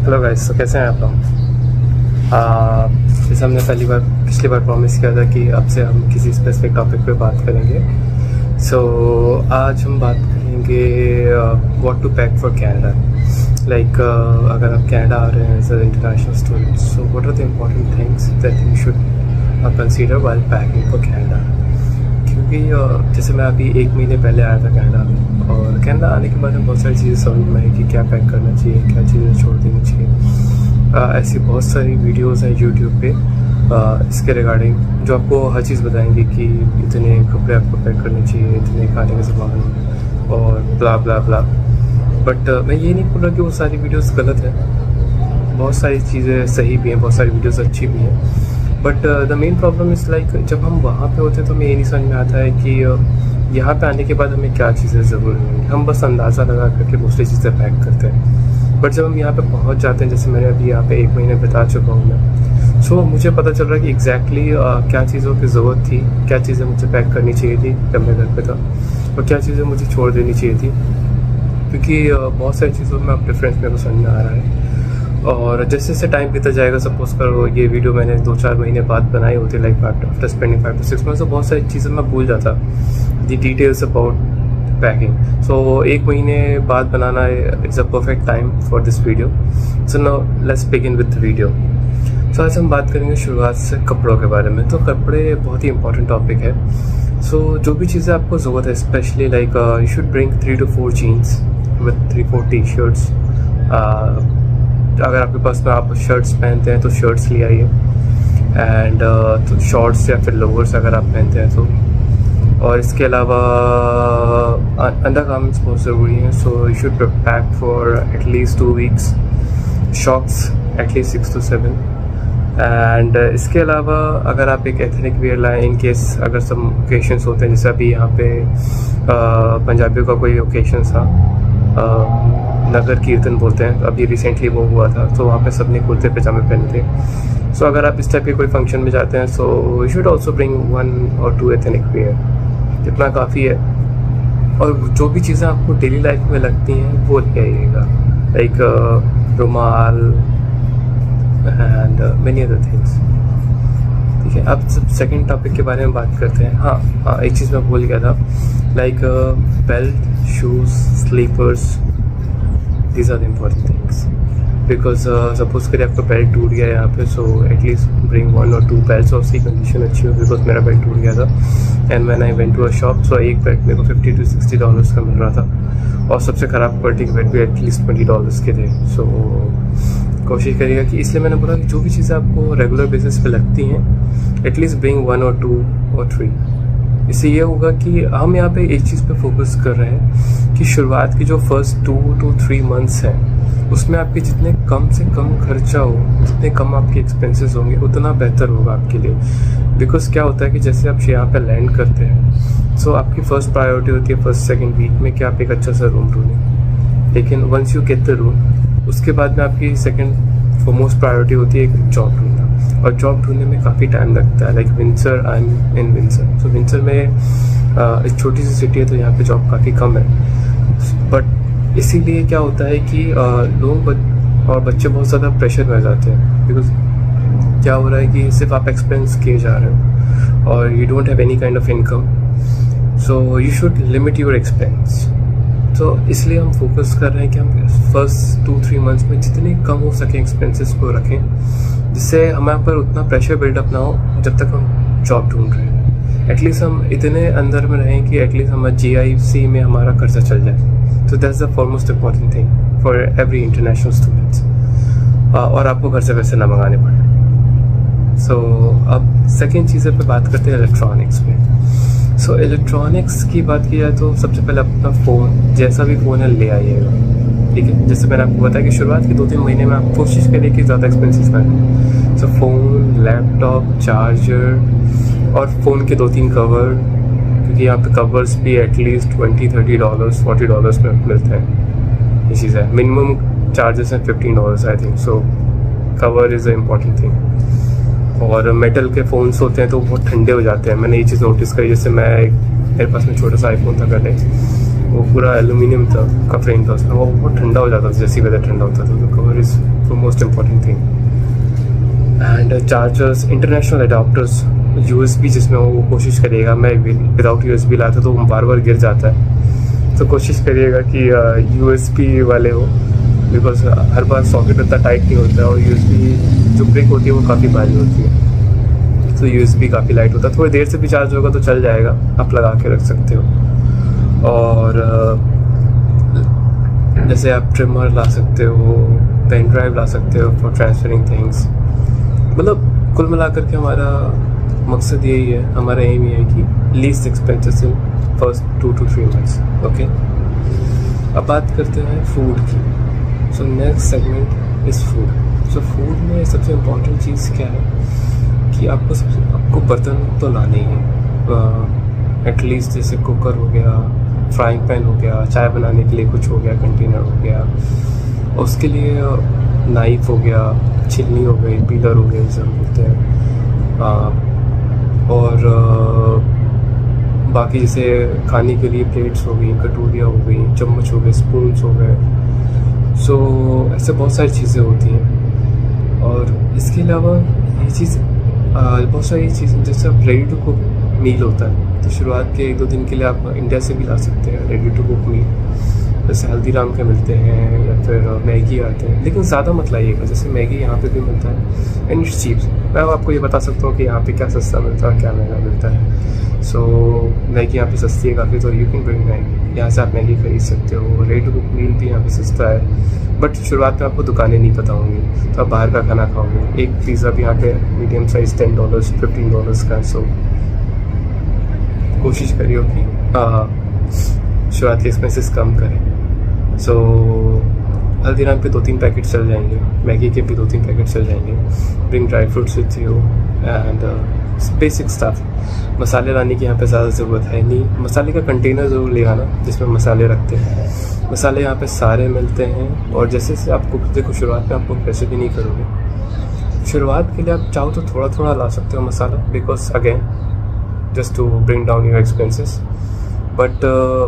Hello guys, तो कैसे हैं आप लोग। जैसे हमने पिछली बार प्रॉमिस किया था कि अब से हम किसी स्पेसिफिक टॉपिक पे बात करेंगे। सो आज हम बात करेंगे what to pack for Canada. Like अगर आप कनाडा आ रहे हैं as international student, so what are the important things that you should consider while packing for Canada. क्योंकि जैसे मैं अभी 1 महीने पहले आया था कनाडा में, और कनाडा आने के बाद में बहुत सारी चीज़ें समझ में आई कि क्या पैक करना चाहिए, क्या चीज़ें छोड़ देनी चाहिए। ऐसी बहुत सारी वीडियोस हैं यूट्यूब पे इसके रिगार्डिंग, जो आपको हर चीज़ बताएंगे कि इतने कपड़े आपको पैक करने चाहिए, इतने खाने के सामान और ब्ला ब्ला ब्ला। बट मैं ये नहीं बोल रहा कि वो सारी वीडियोस गलत है, बहुत सारी चीज़ें सही भी हैं, बहुत सारी वीडियोस अच्छी भी हैं। But the main problem is like जब हम वहाँ पे होते हैं तो हमें ये नहीं समझ में आता है कि यहाँ पे आने के बाद हमें क्या चीज़ें ज़रूरी होंगी। हम बस अंदाज़ा लगा करके दूसरी चीज़ें पैक करते हैं। बट जब हम यहाँ पे पहुँच जाते हैं, जैसे मैंने अभी यहाँ पे 1 महीने बिता चुका हूँ मैं, सो मुझे पता चल रहा है कि एग्जैक्टली क्या चीज़ों की ज़रूरत थी, क्या चीज़ें मुझे पैक करनी चाहिए थी जब मैं घर पे था, और क्या चीज़ें मुझे छोड़ देनी चाहिए थी। क्योंकि बहुत सारी चीज़ों में अब डिफरेंस मेरे को समझ में आ रहा है। और जैसे जैसे टाइम बीता जाएगा, सपोज करो ये वीडियो मैंने 2-4 महीने बाद बनाई होती, like after spending 5 to 6 months, तो बहुत सारी चीज़ें मैं भूल जाता, the details about packing. So 1 महीने बाद बनाना is a perfect time for this video. So now let's begin with the video. So आज हम बात करेंगे शुरुआत से कपड़ों के बारे में। तो कपड़े बहुत ही इंपॉर्टेंट टॉपिक है। सो जो भी चीज़ें आपको ज़रूरत है, specially like you should bring 3 to 4 jeans with 3-4 t shirts. अगर आपके पास में आप शर्ट्स पहनते हैं तो शर्ट्स ले आइए, एंड तो शॉर्ट्स या फिर लोअर्स अगर आप पहनते हैं तो। और इसके अलावा अंडर गारमेंट्स बहुत ज़रूरी हैं। So you should pack for at least 2 weeks, socks at least 6 to 7। And इसके अलावा अगर आप एक एथनिक वेयर लाएँ, इन केस अगर सम ओकेशंस होते हैं, जैसे अभी यहाँ पे पंजाबियों का कोई ओकेशन था, नगर कीर्तन बोलते हैं, अभी रिसेंटली वो हुआ था, तो वहाँ पे सबने कुर्ते पजामे पहने थे। सो अगर आप इस टाइप के कोई फंक्शन में जाते हैं, so you should also bring 1 or 2 ethnic wear, इतना काफ़ी है। और जो भी चीज़ें आपको डेली लाइफ में लगती हैं वो ले आइएगा, लाइक रुमाल एंड मेनी अदर थिंग्स। ठीक है, अब सब सेकेंड टॉपिक के बारे में बात करते हैं। हाँ, एक चीज़ मैं भूल गया था, like belt, shoes, slippers, these are the important things, because suppose करिए आपका बेल्ट टूट गया यहाँ पे, so at least bring 1 or 2 belts और उसकी कंडीशन अच्छी हो। बिकॉज मेरा बेल्ट टूट गया था, and man I went to a shop, so एक बेल्ट मेरे को $50 to $60 का मिल रहा था, और सबसे ख़राब क्वालिटी के बेल्ट भी एटलीस्ट $20 के थे। सो कोशिश करिएगा कि, इसलिए मैंने बोला कि जो भी चीज़ें आपको रेगुलर बेसिस पे लगती हैं, एटलीस्ट ब्रिंग 1 or 2 or 3। इससे ये होगा कि हम यहाँ पे एक चीज़ पे फोकस कर रहे हैं कि शुरुआत की जो फर्स्ट 2 to 3 months हैं, उसमें आपके जितने कम से कम खर्चा हो, जितने कम आपके एक्सपेंसेस होंगे, उतना बेहतर होगा आपके लिए। बिकॉज क्या होता है कि जैसे आप यहाँ पे लैंड करते हैं, सो आपकी फ़र्स्ट प्रायोरिटी होती है फर्स्ट सेकेंड वीक में कि आप एक अच्छा सा रूम ढूंढें। लेकिन once you get the room, उसके बाद में आपकी सेकेंड फॉरमोस्ट प्रायोरिटी होती है एक जॉब ढूंढना, और जॉब ढूंढने में काफ़ी टाइम लगता है। Like Windsor, I am in Windsor, so Windsor में एक छोटी सी सिटी है, तो यहाँ पे जॉब काफ़ी कम है। बट इसीलिए क्या होता है कि लोग और बच्चे बहुत ज़्यादा प्रेशर में आ जाते हैं। बिकॉज क्या हो रहा है कि सिर्फ आप एक्सपेंस किए जा रहे हो और you don't have any kind of income, so you should limit your expense. तो इसलिए हम फोकस कर रहे हैं कि हम फर्स्ट 2-3 months में जितने कम हो सके एक्सपेंसेस को रखें, जिससे हमारे पर उतना प्रेशर बिल्डअप ना हो जब तक हम जॉब ढूंढ रहे हैं। एटलीस्ट हम इतने अंदर में रहें कि एटलीस्ट हमारा GIC में हमारा खर्चा चल जाए। तो that's the foremost important thing for every international students, और आपको घर से वैसे ना मंगाने पड़े। सो अब सेकेंड चीज़ें पे बात करते हैं इलेक्ट्रॉनिक्स पे। सो इलेक्ट्रॉनिक्स की बात की जाए तो सबसे पहले अपना फ़ोन, जैसा भी फ़ोन है ले आइएगा। ठीक है, जैसे मैंने आपको बताया कि शुरुआत के 2-3 महीने में आप कोशिश करिए कि ज़्यादा एक्सपेंसिव ना हो। सो फ़ोन, लैपटॉप, चार्जर और फ़ोन के 2-3 कवर, क्योंकि यहाँ पे कवर्स भी एटलीस्ट $20-30 $40 में मिलते हैं। ये चीज़ है, मिनिमम चार्जेस हैं $15 I think. So cover is a important thing. और मेटल के फ़ोन्स होते हैं तो बहुत ठंडे हो जाते हैं, मैंने ये चीज़ नोटिस करी। जैसे मेरे पास में छोटा सा आईफोन था पहले, वो पूरा एल्यूमिनियम था का फ्रेम था उसमें, वो बहुत ठंडा हो जाता था जैसे वेदर ठंडा होता था। तो cover is the most important thing. And chargers, international adapters, USB जिसमें वो कोशिश करिएगा, मैं विदाउट USB लाता तो बार बार गिर जाता है, तो कोशिश करिएगा कि USB वाले हो, बिकॉज हर बार सॉकेट इतना टाइट नहीं होता है, और USB जो ब्रिक होती है वो काफ़ी भारी होती है, तो USB काफ़ी लाइट होता है। थोड़ी देर से भी चार्ज होगा तो चल जाएगा, आप लगा के रख सकते हो। और जैसे आप ट्रिमर ला सकते हो, पेन ड्राइव ला सकते हो फॉर ट्रांसफरिंग थिंग्स। मतलब कुल मिलाकर के हमारा मकसद यही है, हमारा एम ये है कि least expenses in first 2 to 3 months। Okay, अब बात करते हैं फूड की। So next segment is food. So food में सबसे इम्पोर्टेंट चीज़ क्या है कि आपको बर्तन तो लाने ही है, एटलीस्ट जैसे कुकर हो गया, फ्राइंग पैन हो गया, चाय बनाने के लिए कुछ हो गया, कंटेनर हो गया, उसके लिए नाइफ हो गया, छिलनी हो गई, पीलर हो गया जैसे हम बोलते हैं, और बाकी जैसे खाने के लिए प्लेट्स हो गई, कटोरियाँ हो गई, चम्मच हो गए, स्पून्स हो गए। सो ऐसे बहुत सारी चीज़ें होती हैं। और इसके अलावा ये चीज़ बहुत सारी चीज़ें, जैसे आप रेडी टू कुक मील होता है, तो शुरुआत के 1-2 दिन के लिए आप इंडिया से भी ला सकते हैं रेडी टू कुक मील, जैसे हल्दीराम के मिलते हैं या फिर मैगी आते हैं, लेकिन ज़्यादा मत लाइएगा। जैसे मैगी यहाँ पे भी मिलता है एंड इट्स चीप। मैं आपको ये बता सकता हूँ कि यहाँ पे क्या सस्ता मिलता है, क्या महंगा मिलता है। सो मैगी यहाँ पे सस्ती है काफ़ी, तो यू कैन ब्रिंग मैगी, यहाँ से आप मैगी खरीद सकते हो। रेडी टू कुक मील भी यहाँ पे सस्ता है, बट शुरुआत में आपको दुकानें नहीं पता होंगी, तो आप बाहर का खाना खाओगे। एक पिज़्ज़ा भी यहाँ पे मीडियम साइज़ $10 $15 का। सो कोशिश करिए कि शुरुआत के एक्सपेंसेस कम करें। सो हल्दीराम पे 2-3 पैकेट चल जाएंगे, मैगी के भी 2-3 पैकेट चल जाएंगे। Bring dry fruits with you and basic stuff. मसाले लाने की यहाँ पे ज़्यादा ज़रूरत है नहीं। मसाले का कंटेनर ज़रूर ले आना जिसमें मसाले रखते हैं। मसाले यहाँ पे सारे मिलते हैं, और जैसे आप कुक देखो शुरुआत में आपको पैसे भी नहीं करोगे। शुरुआत के लिए आप चाहो तो थोड़ा थोड़ा ला सकते हो masala, because again just to bring down your expenses. But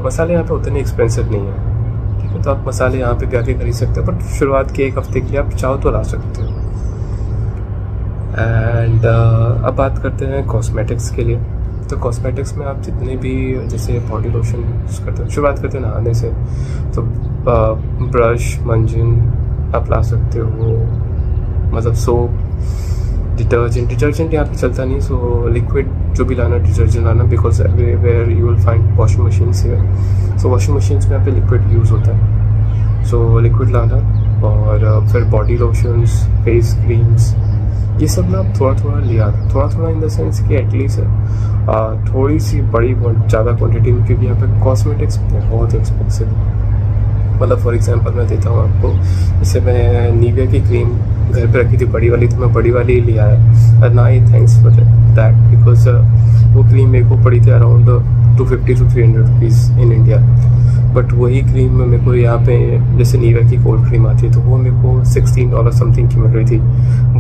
मसाले यहाँ पे उतने एक्सपेंसिव नहीं है, ठीक है, तो आप मसाले यहाँ पे भी आके खरीद सकते हो। बट शुरुआत के 1 हफ्ते के लिए आप चाहो तो ला सकते हो। एंड अब बात करते हैं कॉस्मेटिक्स के लिए। तो कॉस्मेटिक्स में आप जितने भी जैसे बॉडी लोशन यूज़ करते हो, शुरुआत करते हैं नहाने से, तो ब्रश, मंजन आप ला सकते हो, मतलब सोप, डिटर्जेंट यहाँ पे चलता नहीं। सो लिक्विड जो भी लाना, डिटर्जेंट लाना, because where you will find washing machines here. So washing machines में यहाँ पे लिक्विड यूज़ होता है, सो लिक्विड लाना। और फिर बॉडी लोशंस, फेस क्रीम्स, ये सब ना थोड़ा थोड़ा लिया, थोड़ा थोड़ा इन द सेंस कि एटलीस्ट थोड़ी सी बड़ी ज़्यादा क्वान्टिटी में, क्योंकि यहाँ पे कॉस्मेटिक्स बहुत एक्सपेंसिव है। मतलब फॉर एग्जांपल मैं देता हूँ आपको, जैसे मैं निविया की क्रीम घर पे रखी थी बड़ी वाली, तो मैं बड़ी वाली ही लिया है। और ना ही थैंक्स फॉर दैट, बिकॉज वो क्रीम मेरे को पड़ी थी around 250 to 300 rupees in India. But वही क्रीम में मेरे को यहाँ पे जैसे निविया की कोल्ड क्रीम आती है, तो वो मेरे को $16 समथिंग की मिल रही थी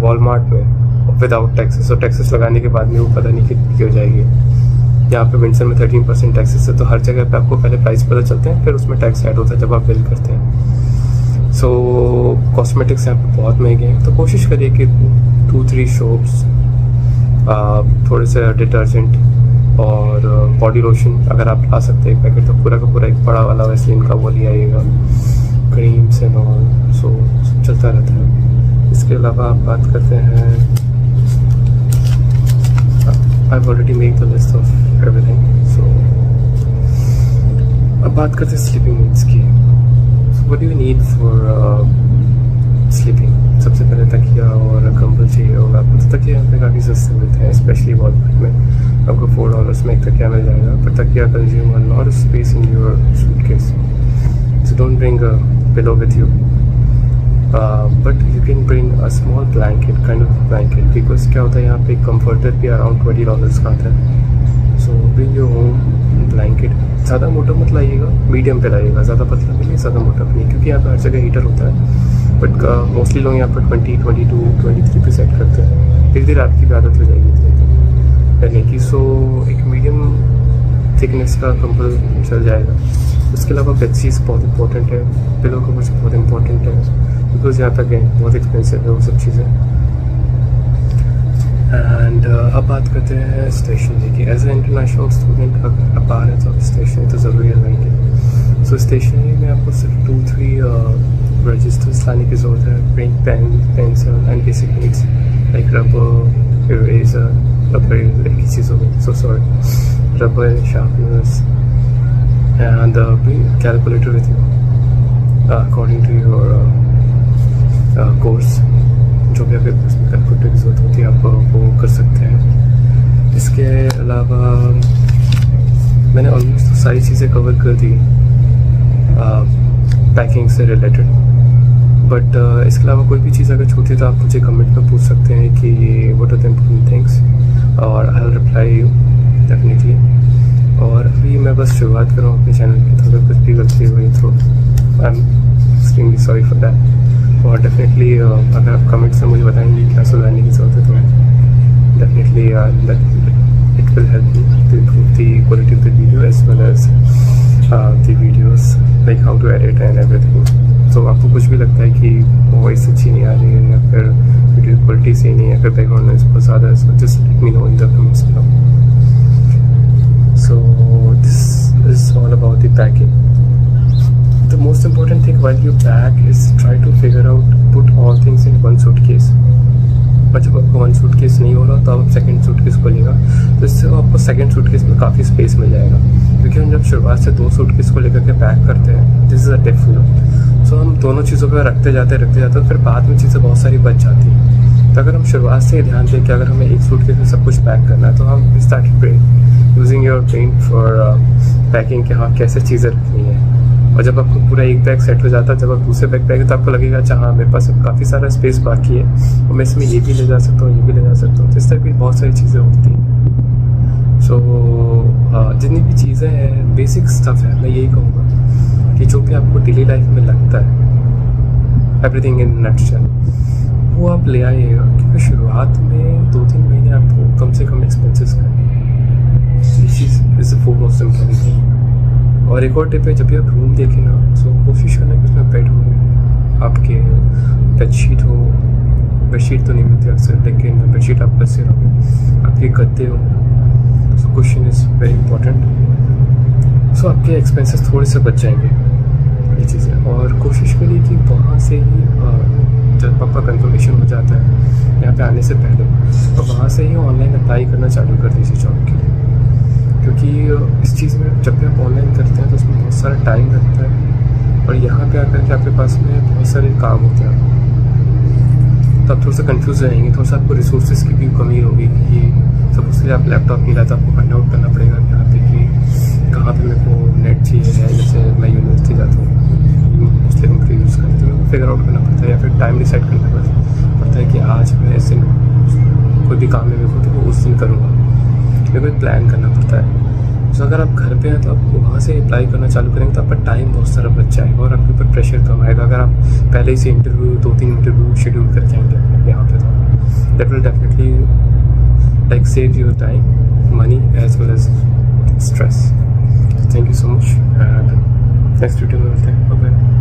वॉलमार्ट में, विदाउट टैक्सेस। और टैक्सेस लगाने के बाद में वो पता नहीं कितनी की हो जाएगी। यहाँ पे विंडसर में 13% टैक्सेस है, तो हर जगह पे आपको पहले प्राइस पता चलते हैं, फिर उसमें टैक्स ऐड होता है जब आप बिल करते हैं। सो कॉस्मेटिक्स यहाँ पे बहुत महंगे हैं, तो कोशिश करिए कि 2-3 सोप्स, थोड़े से डिटर्जेंट और बॉडी लोशन अगर आप ला सकते हैं 1 पैकेट, तो पूरा का पूरा एक बड़ा वाला वैसलीन का वो ले आइएगा, क्रीम्स एंड ऑल। सो चलता रहता है। इसके अलावा आप बात करते हैं, I've already made the list of everything. So अब बात करते हैं स्लीपिंग नीड्स की। So what do you need for sleeping? सबसे पहले तकिया और कंबल चाहिए होगा आपको। तो तकिया यहाँ पे काफ़ी सस्ते मिलते हैं, स्पेशली वॉलमार्ट में आपको $4 में एक तकिया मिल जाएगा। पर तकिया consume a lot of space in your suitcase, so don't bring a pillow with you, but you can bring a small blanket, kind of blanket, because क्या होता है यहाँ पे कंफर्टर भी अराउंड $20 का आता है। सो ब्रिंग योर होम ब्लैंकेट। ज़्यादा मोटा मत लाइएगा, मीडियम पे लाइएगा, ज़्यादा पतला भी नहीं, ज़्यादा मोटा भी नहीं, क्योंकि यहाँ पे हर जगह हीटर होता है। बट मोस्टली लोग यहाँ पर 20, 22, 23 पे सेट करते हैं। धीरे धीरे आपकी भी आदत हो जाएगी पहले की। सो एक मीडियम थिकनेस का कंबल चल जाएगा। उसके अलावा बेडशीट्स बहुत इंपॉर्टेंट है, पिलो कवर्स बहुत इंपॉर्टेंट है, बिकॉज यहाँ पे बहुत एक्सपेंसिव है वो सब चीज़ें। एंड अब बात करते हैं स्टेशनरी की। एज ए इंटरनेशनल स्टूडेंट अगर आप आ रहे हैं तो आप स्टेशनरी तो ज़रूरी लाएंगे। सो स्टेशनरी में आपको सिर्फ 2-3 रजिस्टर्स लाने की ज़रूरत है, pen, pencil and basic needs like rubber, eraser, rubber एक ही चीज़ हो गई, so sorry, rubber, sharpeners and calculator with you according to your course. जो भी आपके उसमें कैलकुलेटर की ज़रूरत होती है आप वो कर सकते हैं। इसके अलावा मैंने ऑलमोस्ट सारी चीज़ें कवर कर दी पैकिंग से रिलेटेड, बट इसके अलावा कोई भी चीज़ अगर छूटी है तो आप मुझे कमेंट में पूछ सकते हैं कि what are the important things, और I will reply you definitely. और अभी मैं बस शुरुआत कर रहा हूँ अपने चैनल की, तो अगर कुछ भी गलती हुई तो I am extremely sorry for that. और डेफिनेटली अगर आप कमेंट्स में मुझे बताएंगे क्या सुधारने की ज़रूरत है तो definitely it will help me to improve the quality of the video as well as the videos like how to edit and everything. तो आपको कुछ भी लगता है कि वॉइस अच्छी नहीं आ रही है या फिर वीडियो क्वालिटी सही नहीं है, फिर बैकग्राउंड नॉइज़ बहुत ज़्यादा है, so just let me know in the comments below. So this is all about the packing. The most important thing while you pack is try to figure out, put all things in one suitcase। और जब आपको one suitcase नहीं हो रहा तो आप second suitcase खोलिएगा, तो इससे आपको सेकंड सूटकेस में काफ़ी स्पेस मिल जाएगा। क्योंकि हम जब शुरुआत से 2 सूटकेस को लेकर के पैक करते हैं, दिस इज़ अ डिफरेंट। सो हम दोनों चीज़ों पर रखते जाते तो फिर बाद में चीज़ें बहुत सारी बच जाती हैं। तो अगर हम शुरुआत से ध्यान दें कि अगर हमें एक सूटकेस में सब कुछ पैक करना है तो हम start using your brain for packing कि हाँ कैसे चीज़ें रखनी है। और जब आपको पूरा एक बैग सेट हो जाता है, जब आप दूसरे बैग पे आएंगे तो आपको लगेगा अच्छा हाँ मेरे पास अब काफ़ी सारा स्पेस बाकी है और मैं इसमें ये भी ले जा सकता हूँ, ये भी ले जा सकता हूँ। तो इस तरह की बहुत सारी चीज़ें होती हैं। सो जितनी भी चीज़ें हैं बेसिक स्टफ है, मैं यही कहूँगा कि जो भी आपको डेली लाइफ में लगता है, एवरीथिंग इन नटशेल, वो आप ले आइएगा। क्योंकि शुरुआत में 2-3 महीने आपको कम से कम एक्सपेंसेस करने, ये चीज़ is the most important thing. और एक और टिप है, जब भी आप रूम देखें ना तो कोशिश करना कि उसमें बेड हो, आपके बेडशीट हो, बेडशीट तो नहीं मिलती अक्सर लेकिन बेडशीट आप कैसे रहोगे, आपके गद्दे हो। So question is very important. So आपके एक्सपेंसेस थोड़े से बच जाएंगे ये चीज़ें। और कोशिश करिए कि वहाँ से ही जब आपका कंफर्मेशन हो जाता है यहाँ पे आने से पहले, तो वहाँ से ही ऑनलाइन अप्लाई करना चालू कर दीजिए जॉब के लिए। क्योंकि इस चीज़ में जब भी आप ऑनलाइन करते हैं तो उसमें बहुत सारा टाइम लगता है, और यहाँ पे आकर के आपके पास में बहुत सारे काम होते हैं, तो आप थोड़ा सा कंफ्यूज रहेंगे, थोड़ा सा आपको रिसोर्सेज की भी कमी होगी कि सब उसके लिए आप लैपटॉप नहीं लाता, आपको फाइंड आउट करना पड़ेगा यहाँ पे कि कहाँ पे मेरे को नेट चाहिए है। जैसे मैं यूनिवर्सिटी जाता हूँ, मोस्टली हम फ्री यूज़ करते हैं, तो मेरे को फिगर आउट करना पड़ता है या फिर टाइम डिसाइड करना पड़ता है कि आज मैं इस दिन कोई भी काम में मेरे को तो वो उस दिन करूँगा, मेरे को एक प्लान करना पड़ता है। तो अगर आप घर पे हैं तो आप वहाँ से अप्लाई करना चालू करेंगे तो आपका टाइम बहुत सारा बच जाएगा और आपके ऊपर प्रेशर कम आएगा। अगर आप पहले ही से इंटरव्यू 2-3 इंटरव्यू शेड्यूल करके आएंगे यहाँ पे तो that will definitely like save your time, money as well as stress. Thank you so much and next video में मिलते हैं। Bye bye.